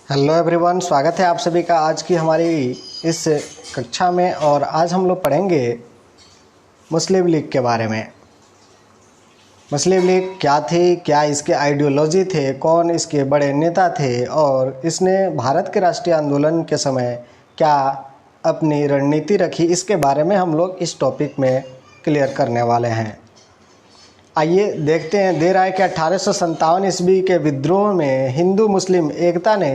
Hello everyone, स्वागत है आप सभी का आज की हमारी इस कक्षा में। और आज हम लोग पढ़ेंगे मुस्लिम लीग के बारे में। मुस्लिम लीग क्या थी, क्या इसके आइडियोलॉजी थे, कौन इसके बड़े नेता थे और इसने भारत के राष्ट्रीय आंदोलन के समय क्या अपनी रणनीति रखी, इसके बारे में हम लोग इस टॉपिक में क्लियर करने वाले हैं। आइए देखते हैं। दे रहा है कि 1857 ईस्वी के विद्रोह में हिंदू मुस्लिम एकता ने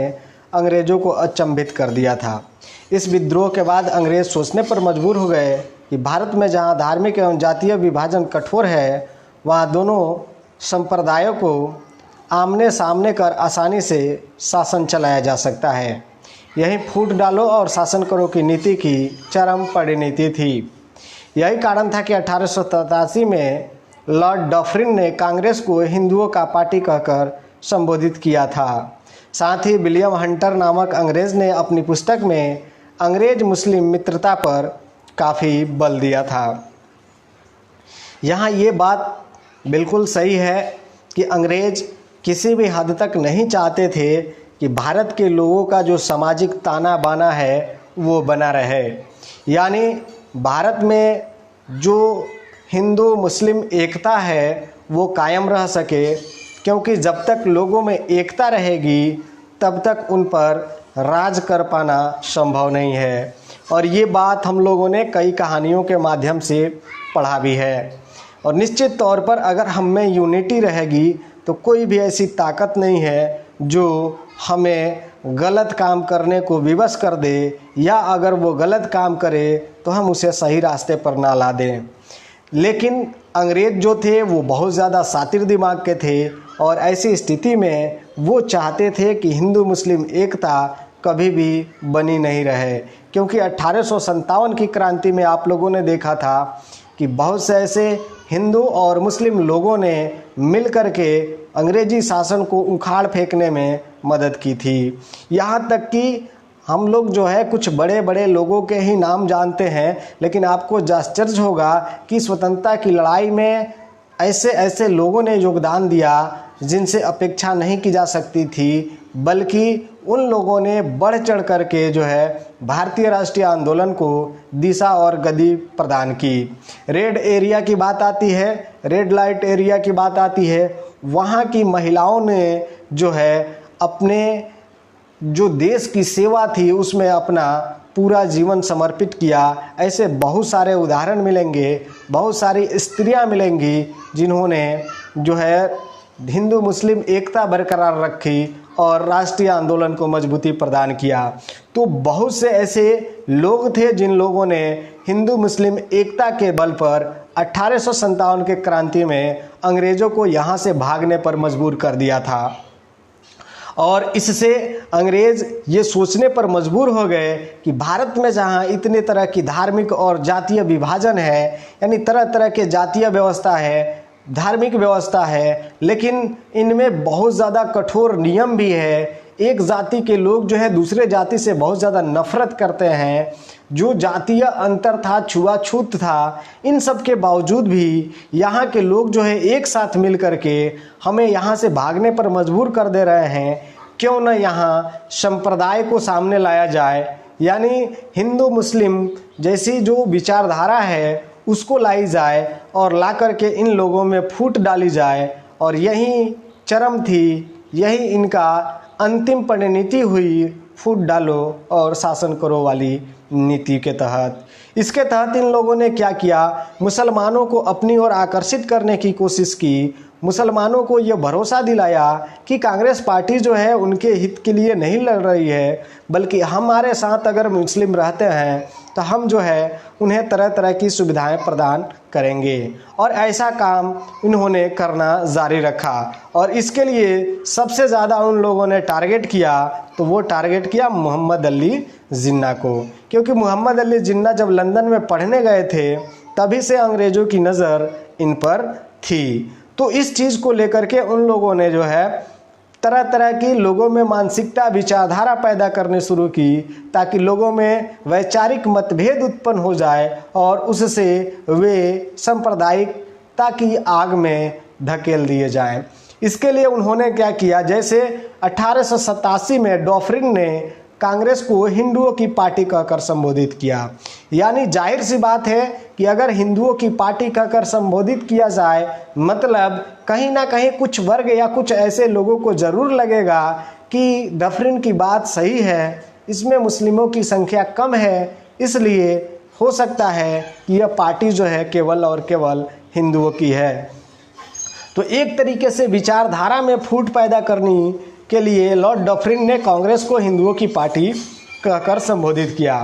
अंग्रेज़ों को अचंभित कर दिया था। इस विद्रोह के बाद अंग्रेज़ सोचने पर मजबूर हो गए कि भारत में जहां धार्मिक एवं जातीय विभाजन कठोर है, वहां दोनों संप्रदायों को आमने सामने कर आसानी से शासन चलाया जा सकता है। यही फूट डालो और शासन करो की नीति की चरम परिणति थी। यही कारण था कि 1887 में लॉर्ड डफरिन ने कांग्रेस को हिंदुओं का पार्टी कहकर संबोधित किया था। साथ ही विलियम हंटर नामक अंग्रेज़ ने अपनी पुस्तक में अंग्रेज मुस्लिम मित्रता पर काफ़ी बल दिया था। यहाँ ये बात बिल्कुल सही है कि अंग्रेज किसी भी हद तक नहीं चाहते थे कि भारत के लोगों का जो सामाजिक ताना बाना है वो बना रहे, यानी भारत में जो हिंदू मुस्लिम एकता है वो कायम रह सके, क्योंकि जब तक लोगों में एकता रहेगी तब तक उन पर राज कर पाना संभव नहीं है। और ये बात हम लोगों ने कई कहानियों के माध्यम से पढ़ा भी है। और निश्चित तौर पर अगर हम में यूनिटी रहेगी तो कोई भी ऐसी ताकत नहीं है जो हमें गलत काम करने को विवश कर दे, या अगर वो गलत काम करे तो हम उसे सही रास्ते पर ना ला दें। लेकिन अंग्रेज जो थे वो बहुत ज़्यादा शातिर दिमाग के थे और ऐसी स्थिति में वो चाहते थे कि हिंदू मुस्लिम एकता कभी भी बनी नहीं रहे, क्योंकि 1857 की क्रांति में आप लोगों ने देखा था कि बहुत से ऐसे हिंदू और मुस्लिम लोगों ने मिल कर के अंग्रेजी शासन को उखाड़ फेंकने में मदद की थी। यहाँ तक कि हम लोग जो है कुछ बड़े बड़े लोगों के ही नाम जानते हैं, लेकिन आपको आश्चर्य होगा कि स्वतंत्रता की लड़ाई में ऐसे ऐसे लोगों ने योगदान दिया जिनसे अपेक्षा नहीं की जा सकती थी, बल्कि उन लोगों ने बढ़ चढ़ करके जो है भारतीय राष्ट्रीय आंदोलन को दिशा और गति प्रदान की। रेड एरिया की बात आती है, रेड लाइट एरिया की बात आती है, वहाँ की महिलाओं ने जो है अपने जो देश की सेवा थी उसमें अपना पूरा जीवन समर्पित किया। ऐसे बहुत सारे उदाहरण मिलेंगे, बहुत सारी स्त्रियां मिलेंगी जिन्होंने जो है हिंदू मुस्लिम एकता बरकरार रखी और राष्ट्रीय आंदोलन को मजबूती प्रदान किया। तो बहुत से ऐसे लोग थे जिन लोगों ने हिंदू मुस्लिम एकता के बल पर 1857 के क्रांति में अंग्रेज़ों को यहाँ से भागने पर मजबूर कर दिया था। और इससे अंग्रेज़ ये सोचने पर मजबूर हो गए कि भारत में जहाँ इतने तरह की धार्मिक और जातीय विभाजन है, यानी तरह तरह के जातीय व्यवस्था है, धार्मिक व्यवस्था है, लेकिन इनमें बहुत ज़्यादा कठोर नियम भी है। एक जाति के लोग जो है दूसरे जाति से बहुत ज़्यादा नफरत करते हैं। जो जातीय अंतर था, छुआछूत था, इन सब के बावजूद भी यहाँ के लोग जो है एक साथ मिल करके हमें यहाँ से भागने पर मजबूर कर दे रहे हैं। क्यों न यहाँ संप्रदाय को सामने लाया जाए, यानी हिंदू मुस्लिम जैसी जो विचारधारा है उसको लाई जाए और ला करके इन लोगों में फूट डाली जाए। और यही चरम थी, यही इनका अंतिम परिणति हुई फूट डालो और शासन करो वाली नीति के तहत। इसके तहत इन लोगों ने क्या किया, मुसलमानों को अपनी ओर आकर्षित करने की कोशिश की। मुसलमानों को ये भरोसा दिलाया कि कांग्रेस पार्टी जो है उनके हित के लिए नहीं लड़ रही है, बल्कि हमारे साथ अगर मुस्लिम रहते हैं तो हम जो है उन्हें तरह तरह की सुविधाएं प्रदान करेंगे। और ऐसा काम इन्होंने करना जारी रखा। और इसके लिए सबसे ज़्यादा उन लोगों ने टारगेट किया, तो वो टारगेट किया मोहम्मद अली जिन्ना को, क्योंकि मोहम्मद अली जिन्ना जब लंदन में पढ़ने गए थे तभी से अंग्रेज़ों की नज़र इन पर थी। तो इस चीज़ को लेकर के उन लोगों ने जो है तरह तरह की लोगों में मानसिकता विचारधारा पैदा करने शुरू की, ताकि लोगों में वैचारिक मतभेद उत्पन्न हो जाए और उससे वे सांप्रदायिकता की आग में धकेल दिए जाएं। इसके लिए उन्होंने क्या किया, जैसे 1887 में डॉफ्रिन ने कांग्रेस को हिंदुओं की पार्टी कहकर संबोधित किया। यानी जाहिर सी बात है कि अगर हिंदुओं की पार्टी कहकर संबोधित किया जाए, मतलब कहीं ना कहीं कुछ वर्ग या कुछ ऐसे लोगों को जरूर लगेगा कि डॉफ्रिन की बात सही है, इसमें मुस्लिमों की संख्या कम है, इसलिए हो सकता है कि यह पार्टी जो है केवल और केवल हिंदुओं की है। तो एक तरीके से विचारधारा में फूट पैदा करने के लिए लॉर्ड डॉफ्रिन ने कांग्रेस को हिंदुओं की पार्टी कहकर संबोधित किया।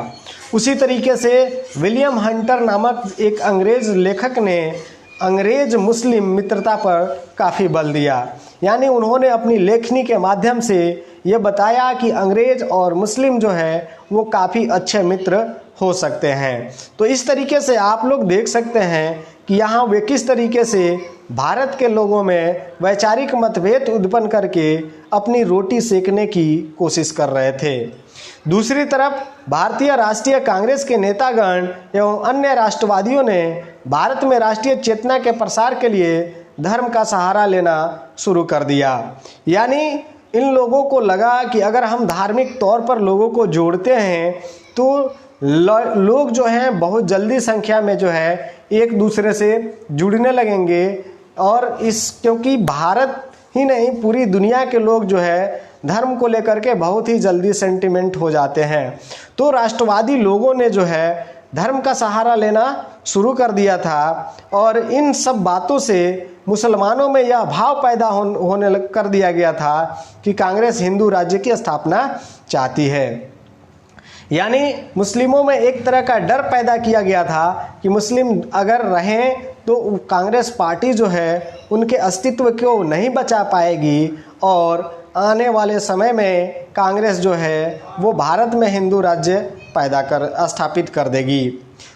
उसी तरीके से विलियम हंटर नामक एक अंग्रेज लेखक ने अंग्रेज मुस्लिम मित्रता पर काफ़ी बल दिया। यानी उन्होंने अपनी लेखनी के माध्यम से ये बताया कि अंग्रेज और मुस्लिम जो है वो काफ़ी अच्छे मित्र हो सकते हैं। तो इस तरीके से आप लोग देख सकते हैं कि यहाँ वे किस तरीके से भारत के लोगों में वैचारिक मतभेद उत्पन्न करके अपनी रोटी सेकने की कोशिश कर रहे थे। दूसरी तरफ भारतीय राष्ट्रीय कांग्रेस के नेतागण एवं अन्य राष्ट्रवादियों ने भारत में राष्ट्रीय चेतना के प्रसार के लिए धर्म का सहारा लेना शुरू कर दिया। यानी इन लोगों को लगा कि अगर हम धार्मिक तौर पर लोगों को जोड़ते हैं तो लोग जो हैं बहुत जल्दी संख्या में जो है एक दूसरे से जुड़ने लगेंगे, और क्योंकि भारत ही नहीं पूरी दुनिया के लोग जो है धर्म को लेकर के बहुत ही jल्दी सेंटिमेंट हो जाते हैं। तो राष्ट्रवादी लोगों ने जो है धर्म का सहारा लेना शुरू कर दिया था, और इन सब बातों से मुसलमानों में यह भाव पैदा होने कर दिया गया था कि कांग्रेस हिंदू राज्य की स्थापना चाहती है। यानी मुस्लिमों में एक तरह का डर पैदा किया गया था कि मुस्लिम अगर रहें तो कांग्रेस पार्टी जो है उनके अस्तित्व को नहीं बचा पाएगी, और आने वाले समय में कांग्रेस जो है वो भारत में हिंदू राज्य स्थापित कर देगी।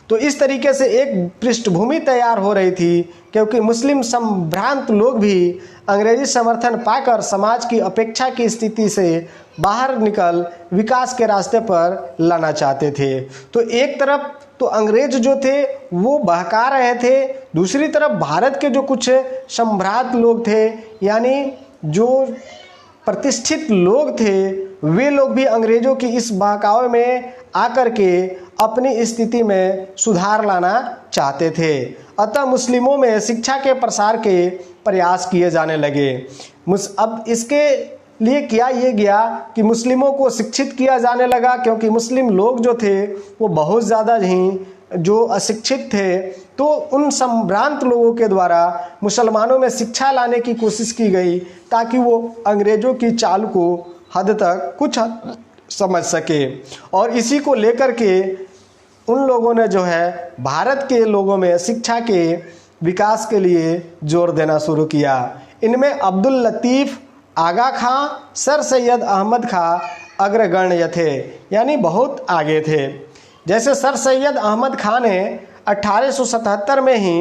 तो इस तरीके से एक पृष्ठभूमि तैयार हो रही थी, क्योंकि मुस्लिम संभ्रांत लोग भी अंग्रेजी समर्थन पाकर समाज की अपेक्षा की स्थिति से बाहर निकल विकास के रास्ते पर लाना चाहते थे। तो एक तरफ तो अंग्रेज जो थे वो बहका रहे थे, दूसरी तरफ भारत के जो कुछ संभ्रांत लोग थे, यानी जो प्रतिष्ठित लोग थे, वे लोग भी अंग्रेजों की इस बहकावे में आकर के अपनी स्थिति में सुधार लाना चाहते थे। अतः मुस्लिमों में शिक्षा के प्रसार के प्रयास किए जाने लगे। अब इसके लिए किया ये गया कि मुस्लिमों को शिक्षित किया जाने लगा, क्योंकि मुस्लिम लोग जो थे वो बहुत ज़्यादा ही जो अशिक्षित थे। तो उन संभ्रांत लोगों के द्वारा मुसलमानों में शिक्षा लाने की कोशिश की गई, ताकि वो अंग्रेज़ों की चाल को हद तक कुछ समझ सके। और इसी को लेकर के उन लोगों ने जो है भारत के लोगों में शिक्षा के विकास के लिए जोर देना शुरू किया। इनमें अब्दुल लतीफ़, आगा खां, सर सैयद अहमद खां अग्रगण्य थे, यानी बहुत आगे थे। जैसे सर सैयद अहमद खां ने 1877 में ही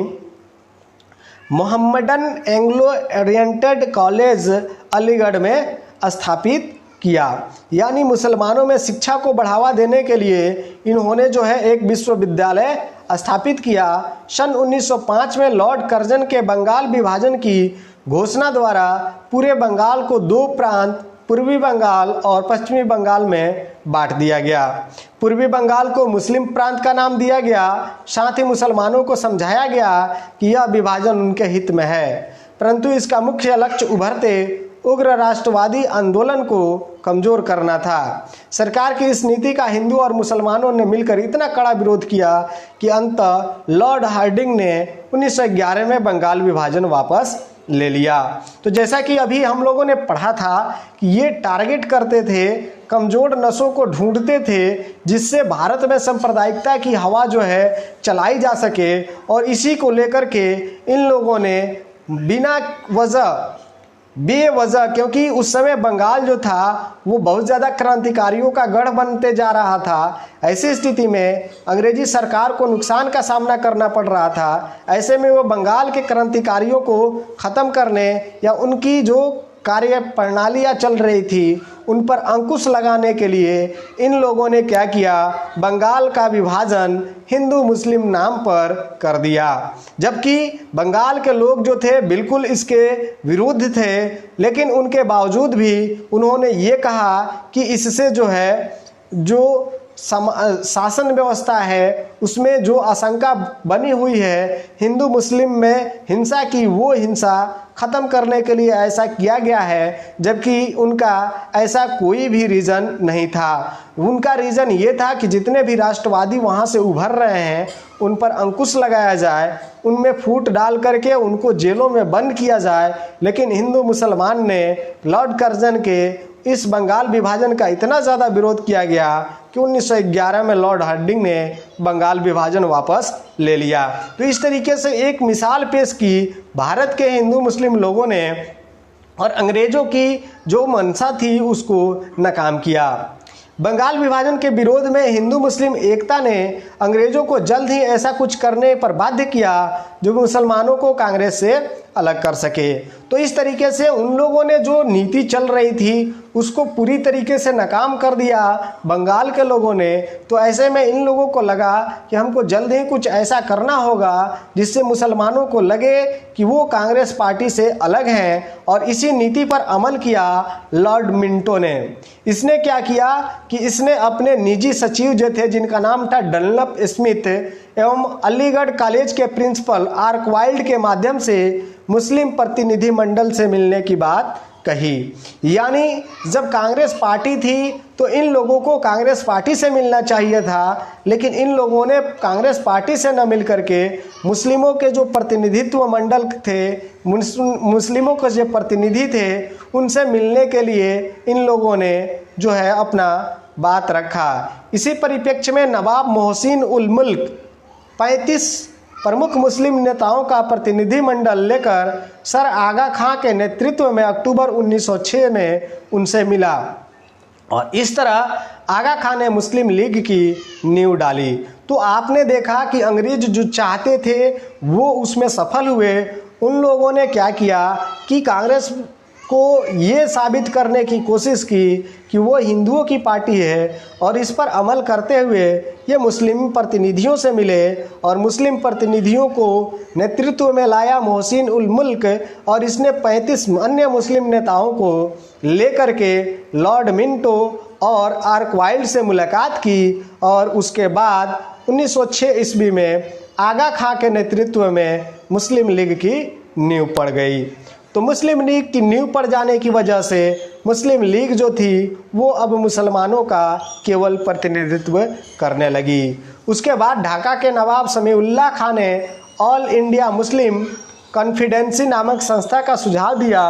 Mohammedan Anglo oriented college Aligarh में स्थापित किया। यानी मुसलमानों में शिक्षा को बढ़ावा देने के लिए इन्होंने जो है एक विश्वविद्यालय स्थापित किया। सन 1905 में लॉर्ड कर्जन के बंगाल विभाजन की घोषणा द्वारा पूरे बंगाल को दो प्रांत पूर्वी बंगाल और पश्चिमी बंगाल में बांट दिया गया। पूर्वी बंगाल को मुस्लिम प्रांत का नाम दिया गया, साथ ही मुसलमानों को समझाया गया कि यह विभाजन उनके हित में है, परंतु इसका मुख्य लक्ष्य उभरते उग्र राष्ट्रवादी आंदोलन को कमजोर करना था। सरकार की इस नीति का हिंदू और मुसलमानों ने मिलकर इतना कड़ा विरोध किया कि अंततः लॉर्ड हार्डिंग ने 1911 में बंगाल विभाजन वापस ले लिया। तो जैसा कि अभी हम लोगों ने पढ़ा था कि ये टारगेट करते थे, कमजोर नसों को ढूंढते थे, जिससे भारत में सांप्रदायिकता की हवा जो है चलाई जा सके। और इसी को लेकर के इन लोगों ने बिना वजह बेवजह, क्योंकि उस समय बंगाल जो था वो बहुत ज़्यादा क्रांतिकारियों का गढ़ बनते जा रहा था, ऐसी स्थिति में अंग्रेजी सरकार को नुकसान का सामना करना पड़ रहा था। ऐसे में वो बंगाल के क्रांतिकारियों को ख़त्म करने या उनकी जो कार्य प्रणालियाँ चल रही थी उन पर अंकुश लगाने के लिए इन लोगों ने क्या किया, बंगाल का विभाजन हिंदू मुस्लिम नाम पर कर दिया। जबकि बंगाल के लोग जो थे बिल्कुल इसके विरुद्ध थे, लेकिन उनके बावजूद भी उन्होंने ये कहा कि इससे जो है जो शासन व्यवस्था है उसमें जो आशंका बनी हुई है हिंदू मुस्लिम में हिंसा की, वो हिंसा ख़त्म करने के लिए ऐसा किया गया है। जबकि उनका ऐसा कोई भी रीज़न नहीं था। उनका रीज़न ये था कि जितने भी राष्ट्रवादी वहाँ से उभर रहे हैं उन पर अंकुश लगाया जाए, उनमें फूट डाल करके उनको जेलों में बंद किया जाए। लेकिन हिंदू मुसलमान ने लॉर्ड कर्जन के इस बंगाल विभाजन का इतना ज़्यादा विरोध किया गया कि 1911 में लॉर्ड हार्डिंग ने बंगाल विभाजन वापस ले लिया। तो इस तरीके से एक मिसाल पेश की भारत के हिंदू मुस्लिम लोगों ने, और अंग्रेज़ों की जो मंशा थी उसको नाकाम किया। बंगाल विभाजन के विरोध में हिंदू मुस्लिम एकता ने अंग्रेज़ों को जल्द ही ऐसा कुछ करने पर बाध्य किया जो मुसलमानों को कांग्रेस से अलग कर सके। तो इस तरीके से उन लोगों ने जो नीति चल रही थी उसको पूरी तरीके से नाकाम कर दिया बंगाल के लोगों ने। तो ऐसे में इन लोगों को लगा कि हमको जल्द ही कुछ ऐसा करना होगा जिससे मुसलमानों को लगे कि वो कांग्रेस पार्टी से अलग हैं, और इसी नीति पर अमल किया लॉर्ड मिंटो ने। इसने क्या किया कि इसने अपने निजी सचिव जो थे, जिनका नाम था डनलप स्मिथ, एवं अलीगढ़ कॉलेज के प्रिंसिपल आर्कवाइल्ड के माध्यम से मुस्लिम प्रतिनिधि मंडल से मिलने की बात कही। यानी जब कांग्रेस पार्टी थी तो इन लोगों को कांग्रेस पार्टी से मिलना चाहिए था, लेकिन इन लोगों ने कांग्रेस पार्टी से न मिल करके मुस्लिमों के जो प्रतिनिधित्व मंडल थे, मुस्लिमों के जो प्रतिनिधि थे, उनसे मिलने के लिए इन लोगों ने जो है अपना बात रखा। इसी परिप्रेक्ष्य में नवाब मोहसिन उल मुल्क 35 प्रमुख मुस्लिम नेताओं का प्रतिनिधिमंडल लेकर सर आगा खां के नेतृत्व में अक्टूबर 1906 में उनसे मिला, और इस तरह आगा खां ने मुस्लिम लीग की नींव डाली। तो आपने देखा कि अंग्रेज जो चाहते थे वो उसमें सफल हुए। उन लोगों ने क्या किया कि कांग्रेस को ये साबित करने की कोशिश की कि वो हिंदुओं की पार्टी है, और इस पर अमल करते हुए ये मुस्लिम प्रतिनिधियों से मिले और मुस्लिम प्रतिनिधियों को नेतृत्व में लाया मोहसिन उल मुल्क, और इसने 35 अन्य मुस्लिम नेताओं को लेकर के लॉर्ड मिंटो और आर्कवाइल्ड से मुलाकात की, और उसके बाद 1906 ईस्वी में आगा खां के नेतृत्व में मुस्लिम लीग की नींव पड़ गई। तो मुस्लिम लीग की नींव पड़ जाने की वजह से मुस्लिम लीग जो थी वो अब मुसलमानों का केवल प्रतिनिधित्व करने लगी। उसके बाद ढाका के नवाब समीउल्लाह खान ने ऑल इंडिया मुस्लिम कॉन्फिडेंसी नामक संस्था का सुझाव दिया,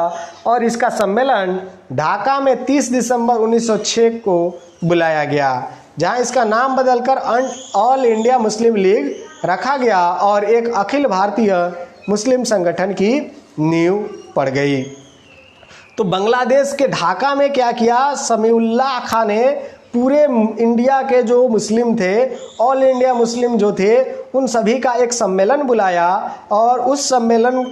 और इसका सम्मेलन ढाका में 30 दिसंबर 1906 को बुलाया गया, जहां इसका नाम बदलकर ऑल इंडिया मुस्लिम लीग रखा गया और एक अखिल भारतीय मुस्लिम संगठन की नींव पड़ गई। तो बांग्लादेश के ढाका में क्या किया, समीउल्लाह खान ने पूरे इंडिया के जो मुस्लिम थे, ऑल इंडिया मुस्लिम जो थे, उन सभी का एक सम्मेलन बुलाया, और उस सम्मेलन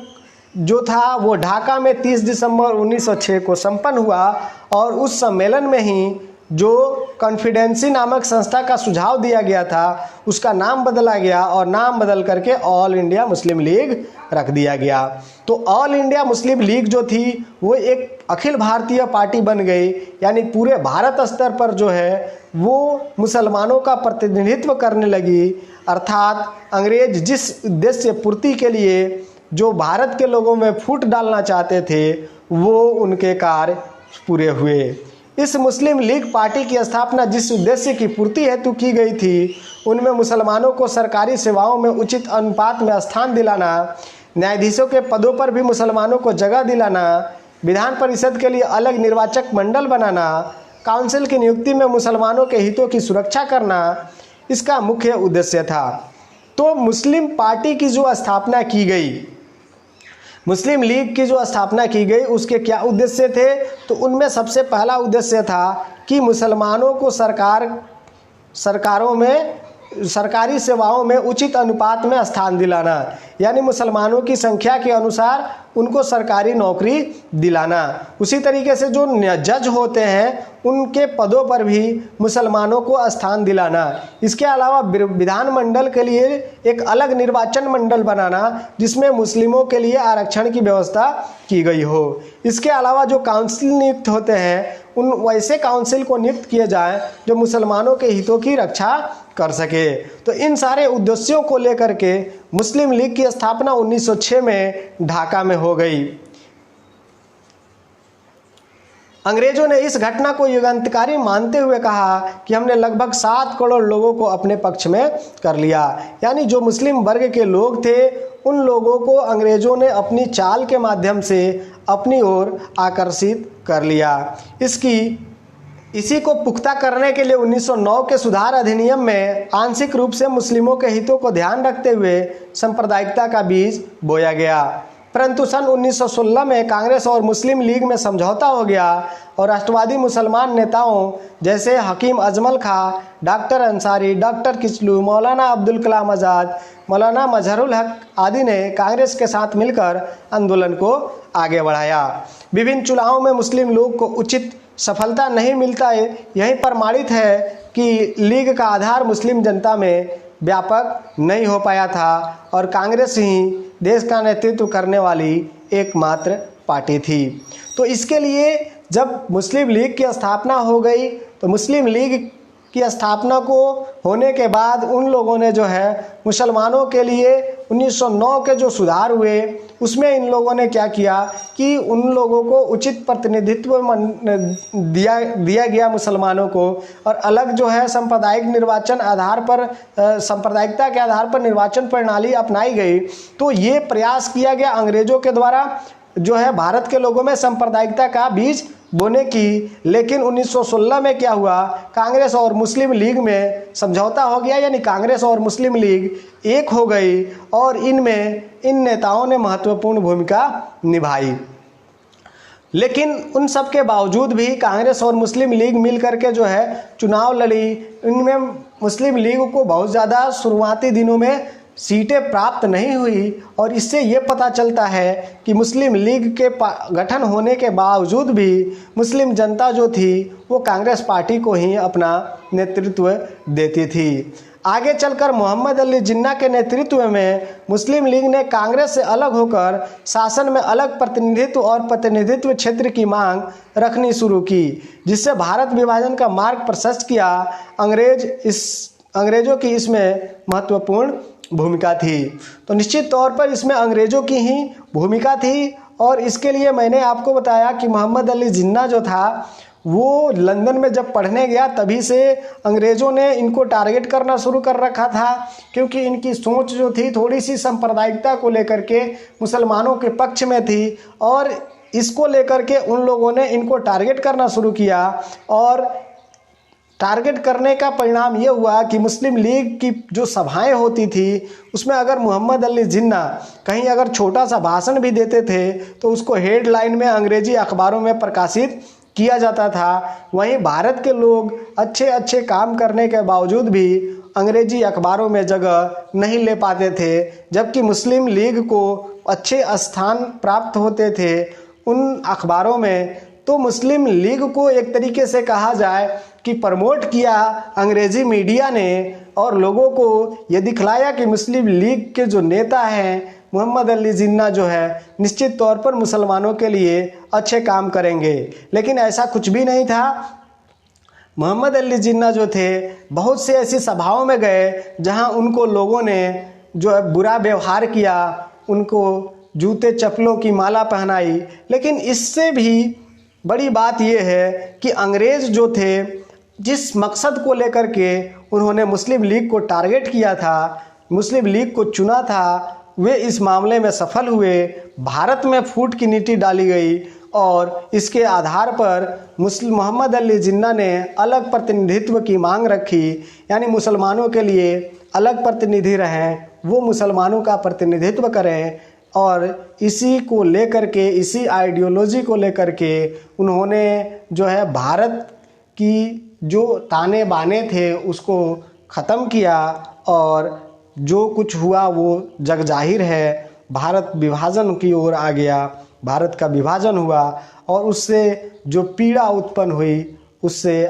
जो था वो ढाका में 30 दिसंबर 1906 को संपन्न हुआ। और उस सम्मेलन में ही जो कॉन्फिडेंसी नामक संस्था का सुझाव दिया गया था उसका नाम बदला गया, और नाम बदल करके ऑल इंडिया मुस्लिम लीग रख दिया गया। तो ऑल इंडिया मुस्लिम लीग जो थी वो एक अखिल भारतीय पार्टी बन गई, यानी पूरे भारत स्तर पर जो है वो मुसलमानों का प्रतिनिधित्व करने लगी। अर्थात अंग्रेज जिस उद्देश्य पूर्ति के लिए जो भारत के लोगों में फूट डालना चाहते थे वो उनके कार्य पूरे हुए। इस मुस्लिम लीग पार्टी की स्थापना जिस उद्देश्य की पूर्ति हेतु की गई थी उनमें मुसलमानों को सरकारी सेवाओं में उचित अनुपात में स्थान दिलाना, न्यायाधीशों के पदों पर भी मुसलमानों को जगह दिलाना, विधान परिषद के लिए अलग निर्वाचक मंडल बनाना, काउंसिल की नियुक्ति में मुसलमानों के हितों की सुरक्षा करना इसका मुख्य उद्देश्य था। तो मुस्लिम पार्टी की जो स्थापना की गई, मुस्लिम लीग की जो स्थापना की गई उसके क्या उद्देश्य थे, तो उनमें सबसे पहला उद्देश्य था कि मुसलमानों को सरकारों में सरकारी सेवाओं में उचित अनुपात में स्थान दिलाना, यानी मुसलमानों की संख्या के अनुसार उनको सरकारी नौकरी दिलाना। उसी तरीके से जो जज होते हैं उनके पदों पर भी मुसलमानों को स्थान दिलाना। इसके अलावा विधानमंडल के लिए एक अलग निर्वाचन मंडल बनाना जिसमें मुस्लिमों के लिए आरक्षण की व्यवस्था की गई हो। इसके अलावा जो काउंसिल नियुक्त होते हैं उन वैसे काउंसिल को नियुक्त किए जाएं जो मुसलमानों के हितों की रक्षा कर सके। तो इन सारे उद्देश्यों को लेकर के मुस्लिम लीग की स्थापना 1906 में ढाका में हो गई। अंग्रेजों ने इस घटना को युगांतकारी मानते हुए कहा कि हमने लगभग 7 करोड़ लोगों को अपने पक्ष में कर लिया, यानी जो मुस्लिम वर्ग के लोग थे उन लोगों को अंग्रेजों ने अपनी चाल के माध्यम से अपनी ओर आकर्षित कर लिया। इसी को पुख्ता करने के लिए 1909 के सुधार अधिनियम में आंशिक रूप से मुस्लिमों के हितों को ध्यान रखते हुए सांप्रदायिकता का बीज बोया गया। परंतु सन 1916 में कांग्रेस और मुस्लिम लीग में समझौता हो गया और राष्ट्रवादी मुसलमान नेताओं जैसे हकीम अजमल खां, डॉक्टर अंसारी, डॉक्टर किचलू, मौलाना अब्दुल कलाम आज़ाद, मौलाना मजहरुल हक आदि ने कांग्रेस के साथ मिलकर आंदोलन को आगे बढ़ाया। विभिन्न चुनावों में मुस्लिम लोग को उचित सफलता नहीं मिलता है। यही प्रमाणित है कि लीग का आधार मुस्लिम जनता में व्यापक नहीं हो पाया था और कांग्रेस ही देश का नेतृत्व करने वाली एकमात्र पार्टी थी। तो इसके लिए जब मुस्लिम लीग की स्थापना हो गई तो मुस्लिम लीग की स्थापना को होने के बाद उन लोगों ने जो है मुसलमानों के लिए 1909 के जो सुधार हुए उसमें इन लोगों ने क्या किया कि उन लोगों को उचित प्रतिनिधित्व दिया गया मुसलमानों को, और अलग जो है सांप्रदायिक निर्वाचन आधार पर सांप्रदायिकता के आधार पर निर्वाचन प्रणाली अपनाई गई। तो ये प्रयास किया गया अंग्रेजों के द्वारा जो है भारत के लोगों में सांप्रदायिकता का बीज बोने की। लेकिन 1916 में क्या हुआ, कांग्रेस और मुस्लिम लीग में समझौता हो गया, यानी कांग्रेस और मुस्लिम लीग एक हो गई और इन नेताओं ने महत्वपूर्ण भूमिका निभाई। लेकिन उन सब के बावजूद भी कांग्रेस और मुस्लिम लीग मिल करके जो है चुनाव लड़ी। इनमें मुस्लिम लीग को बहुत ज़्यादा शुरुआती दिनों में सीटें प्राप्त नहीं हुई और इससे ये पता चलता है कि मुस्लिम लीग के गठन होने के बावजूद भी मुस्लिम जनता जो थी वो कांग्रेस पार्टी को ही अपना नेतृत्व देती थी। आगे चलकर मोहम्मद अली जिन्ना के नेतृत्व में मुस्लिम लीग ने कांग्रेस से अलग होकर शासन में अलग प्रतिनिधित्व और प्रतिनिधित्व क्षेत्र की मांग रखनी शुरू की, जिससे भारत विभाजन का मार्ग प्रशस्त किया। अंग्रेजों की इसमें महत्वपूर्ण भूमिका थी। तो निश्चित तौर पर इसमें अंग्रेजों की ही भूमिका थी और इसके लिए मैंने आपको बताया कि मोहम्मद अली जिन्ना जो था वो लंदन में जब पढ़ने गया तभी से अंग्रेज़ों ने इनको टारगेट करना शुरू कर रखा था, क्योंकि इनकी सोच जो थी थोड़ी सी सांप्रदायिकता को लेकर के मुसलमानों के पक्ष में थी और इसको लेकर के उन लोगों ने इनको टारगेट करना शुरू किया। और टारगेट करने का परिणाम ये हुआ कि मुस्लिम लीग की जो सभाएं होती थी उसमें अगर मोहम्मद अली जिन्ना कहीं अगर छोटा सा भाषण भी देते थे तो उसको हेडलाइन में अंग्रेजी अखबारों में प्रकाशित किया जाता था। वहीं भारत के लोग अच्छे अच्छे काम करने के बावजूद भी अंग्रेजी अखबारों में जगह नहीं ले पाते थे, जबकि मुस्लिम लीग को अच्छे स्थान प्राप्त होते थे उन अखबारों में। तो मुस्लिम लीग को एक तरीके से कहा जाए कि प्रमोट किया अंग्रेजी मीडिया ने और लोगों को ये दिखलाया कि मुस्लिम लीग के जो नेता हैं मोहम्मद अली जिन्ना जो है निश्चित तौर पर मुसलमानों के लिए अच्छे काम करेंगे। लेकिन ऐसा कुछ भी नहीं था। मोहम्मद अली जिन्ना जो थे बहुत से ऐसी सभाओं में गए जहां उनको लोगों ने जो है बुरा व्यवहार किया, उनको जूते चप्पलों की माला पहनाई। लेकिन इससे भी बड़ी बात यह है कि अंग्रेज़ जो थे जिस मकसद को लेकर के उन्होंने मुस्लिम लीग को टारगेट किया था, मुस्लिम लीग को चुना था, वे इस मामले में सफल हुए। भारत में फूट की नीति डाली गई और इसके आधार पर मोहम्मद अली जिन्ना ने अलग प्रतिनिधित्व की मांग रखी, यानी मुसलमानों के लिए अलग प्रतिनिधि रहें, वो मुसलमानों का प्रतिनिधित्व करें। और इसी को लेकर के, इसी आइडियोलॉजी को लेकर के उन्होंने जो है भारत की जो ताने बाने थे उसको ख़त्म किया और जो कुछ हुआ वो जग जाहिर है। भारत विभाजन की ओर आ गया, भारत का विभाजन हुआ और उससे जो पीड़ा उत्पन्न हुई, उससे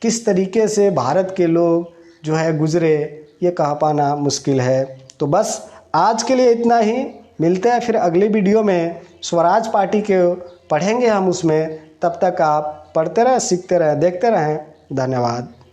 किस तरीके से भारत के लोग जो है गुजरे, ये कह पाना मुश्किल है। तो बस आज के लिए इतना ही। मिलते हैं फिर अगली वीडियो में। स्वराज पार्टी के पढ़ेंगे हम उसमें। तब तक आप पढ़ते रहें, सीखते रहें, देखते रहें। धन्यवाद।